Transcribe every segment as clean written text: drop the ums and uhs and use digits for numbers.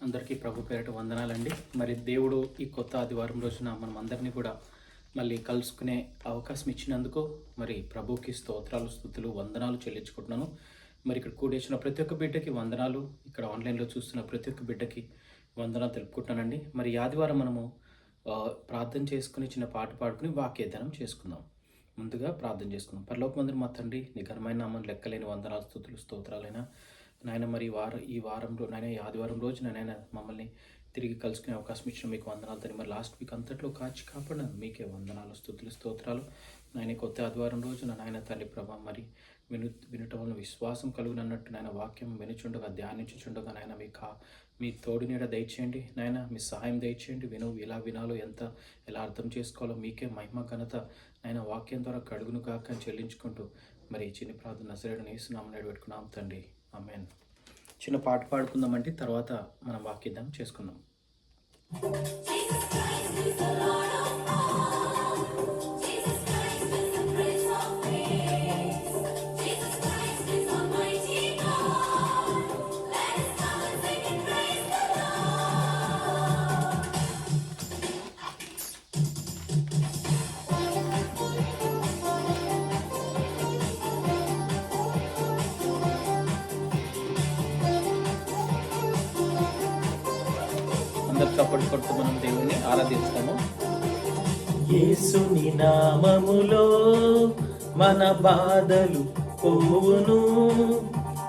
అందరికీ ప్రభు పేరిట వందనాలండి. మరి దేవుడు ఈ కొత్త ఆదివారం రోజున మనం అందరినీ కూడా మళ్ళీ కలుసుకునే అవకాశం ఇచ్చినందుకు మరి ప్రభుకి స్తోత్రాలు, స్తుతులు, వందనాలు చెల్లించుకుంటున్నాను. మరి ఇక్కడ కూడేసిన ప్రతి ఒక్క బిడ్డకి వందనాలు, ఇక్కడ ఆన్లైన్లో చూస్తున్న ప్రతి ఒక్క బిడ్డకి వందనాలు తెలుపుకుంటున్నానండి. మరి ఈ ఆదివారం మనము ప్రార్థన చేసుకుని చిన్న పాట పాడుకుని వాక్యధ్యానం చేసుకుందాం. ముందుగా ప్రార్థన చేసుకుందాం. పరలోకమందున మా తండ్రి, నీ ఘనమైన నామం లెక్కలేని వందనాలు, స్తుతులు, స్తోత్రాలైనా నాయన. మరి ఈ వారంలో నాయన, ఈ ఆదివారం రోజున నాయన మమ్మల్ని తిరిగి కలుసుకునే అవకాశం ఇచ్చిన మీకు వందనాలు తండ్రి. మరి లాస్ట్ వీక్ అంతట్లో కాచి కాపాడిన మీకే వందనాలు, స్తుతులు, స్తోత్రాలు నాయన. కొత్త ఆదివారం రోజున నాయన తండ్రి ప్రభా, మరి వినటం వల్ల విశ్వాసం కలుగునన్నట్టు నాయన వాక్యం వినుచుండగా, ధ్యానించుచుండగా నాయన మీ తోడు నీడ దయచేయండి నాయన. మీ సహాయం దయచేయండి. ఎలా వినాలో, ఎలా అర్థం చేసుకోవాలో మీకే మహిమ ఘనత నాయన వాక్యం ద్వారా కడుగును కాక చెల్లించుకుంటూ మరి చిన్న ప్రార్థన నజరేయుడైన యేసునామమున పెట్టుకున్నాం తండ్రి, ఆమేన్. చిన్న పాట పాడుకుందామంటే తర్వాత మనం వాక్యధ్యానం చేసుకుందాం. అందరూ చప్పట్లు కొడుతూ మనం దేవుని ఆరాధిస్తాము. యేసుని నామములో మన బాధలు పోవును,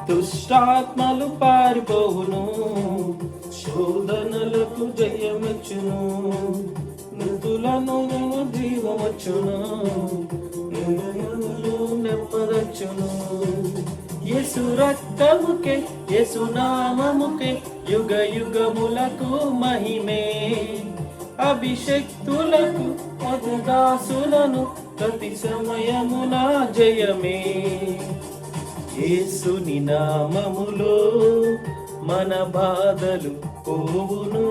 దుష్టాత్మలు పారిపోవును, శోధనలకు జయమచ్చును, మృతులను జీవమచ్చును, హృదయములు నెమ్మదచ్చును. యేసు రక్తముకే, యేసు నామముకే యుగ యుగములకు మహిమే. అభిషక్తులకు మధుదాసులను ప్రతి సమయమున జయమే. యేసుని నామములో మన బాధలు పోవును,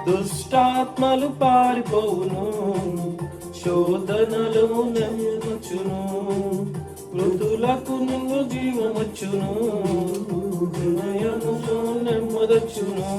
దుష్టాత్మలు పారిపోవును, శోధనలు నెమ్మచును, మృతులకు నిన్ను జీవమచ్చును, హృదయములో నెమ్మదచ్చును.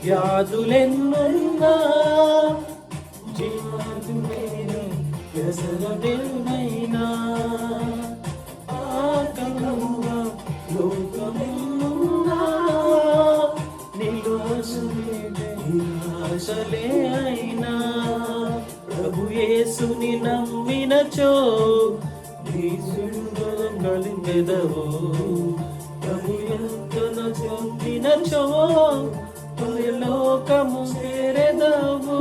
వ్యాధులెన్నున్నా, వ్యసనమైనా, ఆకలంగా లోకమున్నా, నిరాశలే అయినా, ప్రభు యేసుని నమ్మినచో కలిగెదవు. ప్రభు ఎంతన చంపినచో లోకము చేరెదవు.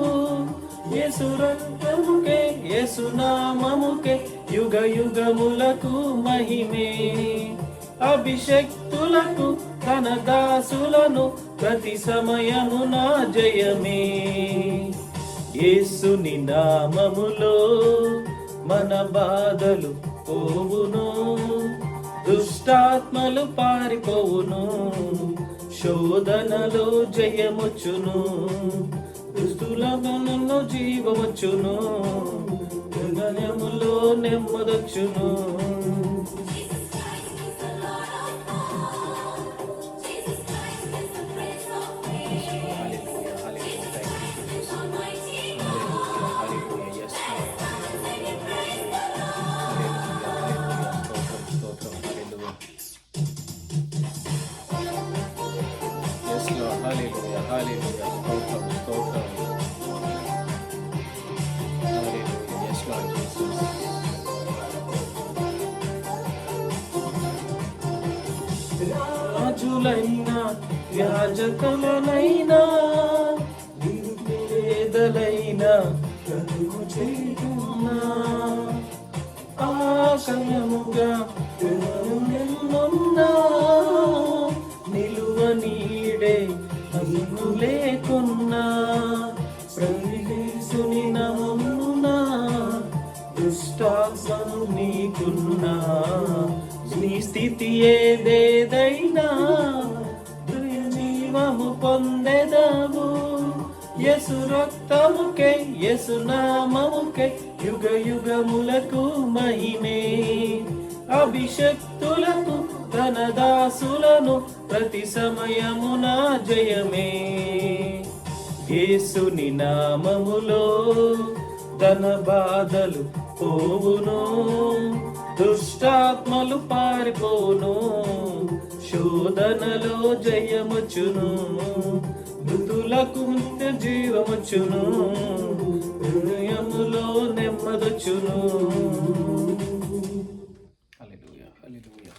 యేసు రక్తముకే, యేసు నామముకే యుగ యుగములకు మహిమే. అభిషక్తులకు తన దాసులను ప్రతి సమయమున జయమే. యేసుని నామములో మన బాధలు పోవును, దుష్టాత్మలు పారిపోవును, శోధనలో జయమొచ్చును, దుస్తులను జీవమొచ్చును, హృదయములో నెమ్మదొచ్చును. హల్లెలూయా, హల్లెలూయా, స్తోత్రం, స్తోత్రం. హల్లెలూయా, yes Lord Jesus. రాజులైనా, యాజకులైనా, పేదలైనా, కలుగు చేయున్నా, ఆశ్రయముగా నిన్నున్నా నిలువ నీడే అను లేకున్నా ప్రవేశుని నమ్మునా దుష్టాత్మను నీకున్నా నీ స్థితి ఏదేదైనా జీవము పొందెదవు యేసు రక్తముకై యేసు నామముకై యుగ యుగములకు మహిమే అభిషక్తులకు తన దాసులను ప్రతి సమయమున జయమే యేసుని నామములో తన బాధలు పోవును దుష్టాత్మలు పారిపోను శోధనలో జయముచును మృతులకు నిత్య జీవముచును హృదయములో నెమ్మదొచ్చును. Hallelujah hallelujah.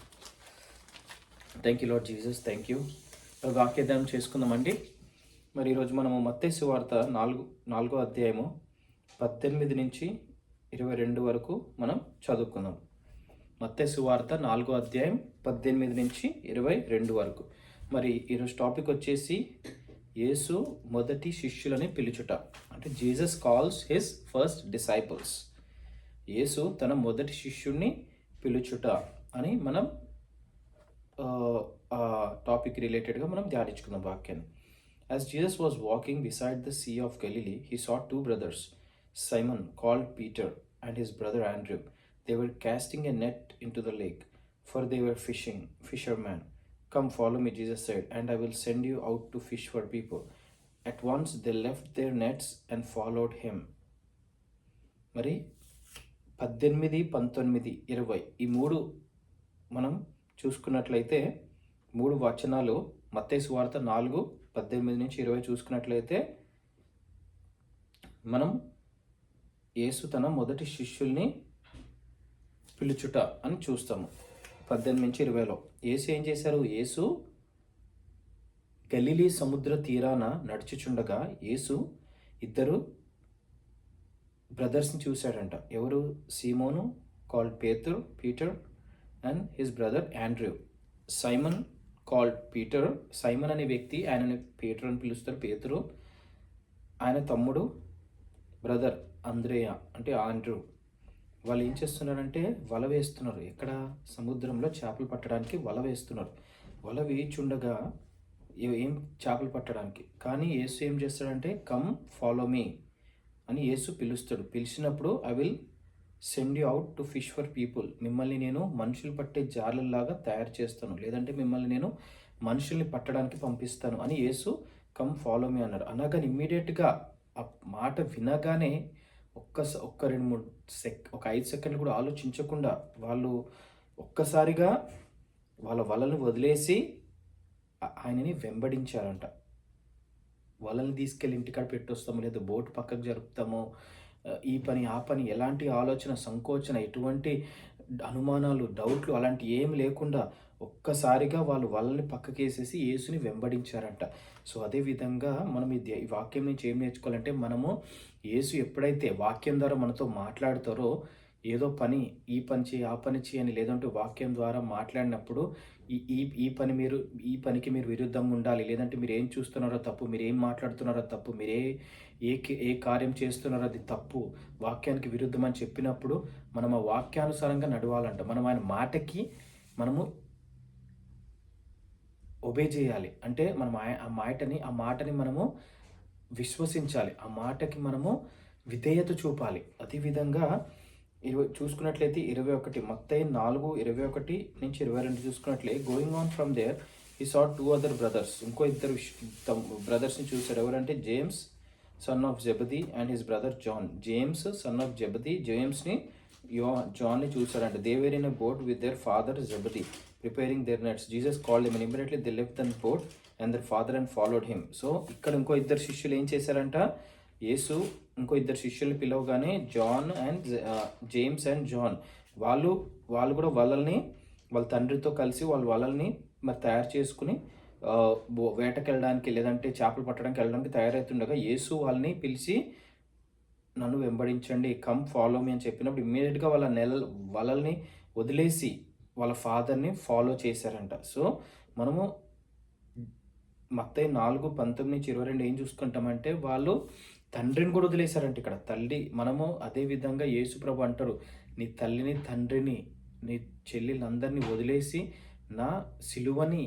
Thank you Lord Jesus, thank you. వాక్యధ్యానం చేసుకుందామండి. మరి ఈరోజు మనము మత్తయి సువార్త 4వ అధ్యాయము 18 నుంచి 22 వరకు మనం చదువుకుందాం. మత్తయి సువార్త 4వ అధ్యాయం 18 నుంచి 22 వరకు. మరి ఈరోజు టాపిక్ వచ్చేసి యేసు మొదటి శిష్యులని పిలుచుట, అంటే Jesus calls his first disciples. యేసు తన మొదటి శిష్యుణ్ణి పిలుచుట అని మనం ఆ టాపిక్ రిలేటెడ్గా మనం ధ్యానించుకుందాం వాక్యాన్ని. As Jesus was walking beside the Sea of Galilee, he saw two brothers, Simon, called Peter, and his brother Andrew. They were casting a net into the lake, for they were fishermen. Come, follow me, Jesus said, and I will send you out to fish for people. At once they left their nets and followed him. మరి 18, 19, 20 ఈ మూడు మనం చూసుకున్నట్లయితే 3 వచనాలు మత్తయి సువార్త 4, 18 నుంచి 20 చూసుకున్నట్లయితే మనం యేసు తన మొదటి శిష్యుల్ని పిలుచుట అని చూస్తాము. 18 నుంచి 20లో యేసు ఏం చేశారు? యేసు గలిలీ సముద్ర తీరాన నడుచుచుండగా యేసు ఇద్దరు బ్రదర్స్ని చూశాడంట. ఎవరు? సీమోను called Peter and his brother Andrew. Simon called Peter, Simon అనే వ్యక్తి, ఆయనని పీటర్ అని పిలుస్తారు, పేతురు. ఆయన తమ్ముడు బ్రదర్ అంద్రేయ అంటే ఆండ్రూ. వాళ్ళు ఏం చేస్తున్నారంటే వల వేస్తున్నారు. ఎక్కడ? సముద్రంలో చేపలు పట్టడానికి వల వేస్తున్నారు. వల వేయిచుండగా ఏం చేపలు పట్టడానికి. కానీ యేసు ఏం చేస్తాడంటే కమ్ ఫాలో మీ అని యేసు పిలుస్తాడు. పిలిచినప్పుడు I will send you out to fish for people. మిమ్మల్ని నేను మనుషులు పట్టే జాలల్లాగా తయారు చేస్తాను, లేదంటే మిమ్మల్ని నేను మనుషుల్ని పట్టడానికి పంపిస్తాను అని యేసు కమ్ ఫాలో మీ అన్నాడు. అనగానే ఇమ్మీడియట్గా ఆ మాట వినగానే ఒక్క 5 సెకండ్లు కూడా ఆలోచించకుండా వాళ్ళు ఒక్కసారిగా వాళ్ళ వలలను వదిలేసి ఆయనని వెంబడించారంట. వలలు తీసుకెళ్ళి ఇంటికాడ పెట్టొస్తాము, లేదా బోటు పక్కకు జరుపుతాము, ఈ పని ఆ పని, ఎలాంటి ఆలోచన సంకోచన, ఎటువంటి అనుమానాలు డౌట్లు అలాంటి ఏమి లేకుండా ఒక్కసారిగా వాళ్ళు వలని పక్కకేసేసి యేసుని వెంబడించారంట. సో అదేవిధంగా మనం ఈ వాక్యం నుంచి ఏం నేర్చుకోవాలంటే, మనము యేసు ఎప్పుడైతే వాక్యం ద్వారా మనతో మాట్లాడతారో, ఏదో పని ఈ పని చేయి ఆ పని చేయని, లేదంటే వాక్యం ద్వారా మాట్లాడినప్పుడు ఈ పనికి మీరు విరుద్ధంగా ఉండాలి, లేదంటే మీరు ఏం చూస్తున్నారో తప్పు, మీరు ఏం మాట్లాడుతున్నారో తప్పు, మీరు ఏ కార్యం చేస్తున్నారో అది తప్పు, వాక్యానికి విరుద్ధం అని చెప్పినప్పుడు మనం ఆ వాక్యానుసారంగా నడవాలంట. మనం ఆయన మాటకి మనము ఒబే చేయాలి. అంటే మనం ఆ మాటని మనము విశ్వసించాలి, ఆ మాటకి మనము విధేయత చూపాలి. అదేవిధంగా చూసుకున్నట్లయితే 21 మత్తయి 4:21 నుంచి 22 చూసుకున్నట్లే, going on from there he saw 2 other brothers. ఇంకో ఇద్దరు బ్రదర్స్ని చూశారు. ఎవరంటే James son of Zebedee and his brother John. James son of Zebedee, జేమ్స్ని జాన్ని చూశారంట. They were in a boat with their father Zebedee preparing their nets. Jesus called them and immediately they left the boat and their father and followed him. So ఇక్కడ ఇంకో ఇద్దరు శిష్యులు ఏం చేశారంట? యేసు ఇంకో ఇద్దరు శిష్యుల్ని పిలవగానే జేమ్స్ అండ్ జాన్ వాళ్ళు కూడా వాళ్ళ తండ్రితో కలిసి వలల్ని మరి తయారు చేసుకుని వేటకెళ్ళడానికి, లేదంటే చేపలు పట్టడానికి వెళ్ళడానికి తయారవుతుండగా యేసు వాళ్ళని పిలిచి నన్ను వెంబడించండి, కమ్ ఫాలో మీ అని చెప్పినప్పుడు ఇమ్మీడియట్గా వలల్ని వదిలేసి వాళ్ళ ఫాదర్ని ఫాలో చేశారంట. సో మనము మత్తయి 4:19-22 ఏం చూసుకుంటామంటే వాళ్ళు తండ్రిని కూడా వదిలేశారంట ఇక్కడ. తల్లి మనము అదే విధంగా యేసు ప్రభు అంటారు, నీ తల్లిని తండ్రిని నీ చెల్లెలందరినీ వదిలేసి నా సిలువని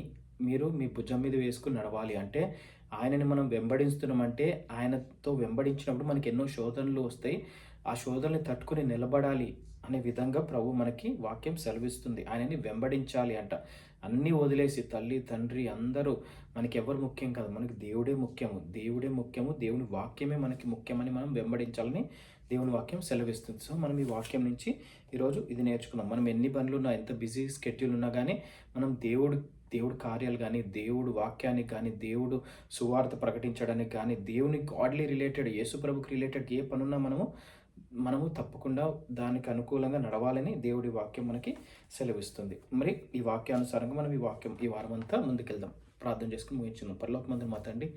మీరు మీ భుజం మీద వేసుకుని నడవాలి. అంటే ఆయనని మనం వెంబడిస్తున్నామంటే ఆయనతో వెంబడించినప్పుడు మనకి ఎన్నో శోధనలు వస్తాయి. ఆ శోధనని తట్టుకుని నిలబడాలి అనే విధంగా ప్రభు మనకి వాక్యం సెలవిస్తుంది. ఆయనని వెంబడించాలి అంట. అన్నీ వదిలేసి తల్లి తండ్రి అందరూ మనకి ఎవరు ముఖ్యం కాదు, మనకి దేవుడే ముఖ్యము. దేవుడే ముఖ్యము, దేవుని వాక్యమే మనకి ముఖ్యమని మనం వెంబడించాలని దేవుని వాక్యం సెలవిస్తుంది. సో మనం ఈ వాక్యం నుంచి ఈరోజు ఇది నేర్చుకున్నాం. మనం ఎన్ని పనులు ఉన్నా, ఎంత బిజీ స్కెడ్యూల్ ఉన్నా కానీ మనం దేవుడు కార్యాలు కానీ, దేవుడు వాక్యానికి కానీ, దేవుడు సువార్త ప్రకటించడానికి కానీ, దేవుని గాడ్లీ రిలేటెడ్ యేసుప్రభుకి రిలేటెడ్ ఏ పనున్నా మనము తప్పకుండా దానికి అనుకూలంగా నడవాలని దేవుడి వాక్యం మనకి సెలవిస్తుంది. మరి ఈ వాక్యానుసారంగా మనం ఈ వారం అంతా ముందుకెళ్దాం. ప్రార్థన చేసుకుని ముగించున్నాం. పరలోకమందున మా తండ్రి,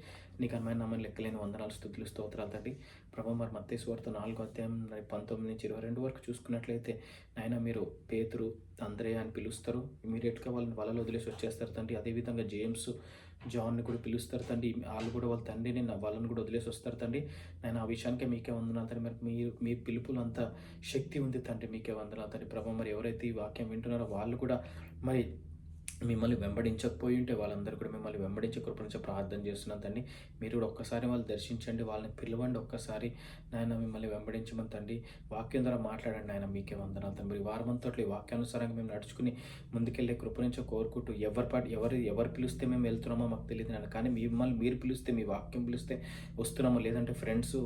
నీకు అన్నమైన నామని లెక్కలేని వందనాలు, స్తుతులు, స్తోత్రాలు తండ్రి. ప్రభు మరి మత్తయి సువార్త 4:19-22 వరకు చూసుకున్నట్లయితే నాయన మీరు పేతురు, అంద్రేయ అని పిలుస్తారు. ఇమీడియట్గా వాళ్ళని వలలో వదిలేసి వచ్చేస్తారు తండ్రి. అదేవిధంగా జేమ్స్, జాన్ని కూడా పిలుస్తారు తండ్రి. వాళ్ళు కూడా వాళ్ళ తండ్రిని వాళ్ళని కూడా వదిలేసి వస్తారు తండ్రి. నేను ఆ విషయానికే మీకే వందనాలు తండ్రి. మరి మీ పిలుపులు అంత శక్తి ఉంది తండ్రి, మీకే వందనాలు తండ్రి. ప్రభు మరి ఎవరైతే ఈ వాక్యం వింటున్నారో వాళ్ళు కూడా మరి మిమ్మల్ని వెంబడించకపోయి ఉంటే వాళ్ళందరూ కూడా మిమ్మల్ని వెంబడించే కృప నుంచి ప్రార్థన చేస్తున్నాను తండ్రి. మీరు కూడా ఒక్కసారి వాళ్ళు దర్శించండి, వాళ్ళని పిలవండి ఒక్కసారి నాయన, మిమ్మల్ని వెంబడించమని తండ్రి. వాక్యం ద్వారా మాట్లాడండి నాయన, మీకే వందనాలు తండ్రి. వారమంతట్లో ఈ వాక్యానుసారంగా మేము నడుచుకుని ముందుకెళ్ళే కృప నుంచి కోరుకుంటూ ఎవరు పిలిస్తే మేము వెళ్తున్నామో మాకు తెలియదు నాయన, కానీ మిమ్మల్ని మీరు పిలిస్తే, మీ వాక్యం పిలిస్తే వస్తున్నామో, లేదంటే ఫ్రెండ్స్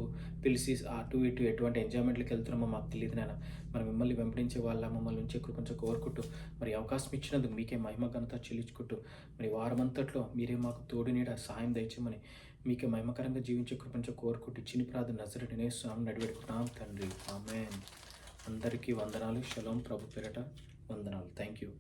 పిలిచి అటు ఇటు ఎటువంటి ఎంజాయ్మెంట్కి వెళ్తున్నామో మాకు తెలియదు నాయన. మరి మిమ్మల్ని వెంబడించే వాళ్ళ మమ్మల్ని ఉంచే కృప నుంచి కోరుకుంటూ మరి అవకాశం ఇచ్చినందుకు మీకే మహిమ ఘనత చెల్లించుకుంటూ మరి వారమంతట్లో మీరే మాకు తోడు నీడ సాయం దయచేయమని మీకే మహిమకరంగా జీవించే కృపంచో కోరుకుంటూ చిన్ని ప్రార్థన నజరేయుడైన యేసు నామమున నడిపెట్టుకున్నాం తండ్రి, ఆమేన్. అందరికీ వందనాలు. షలోం. ప్రభు పేరట వందనాలు. Thank you.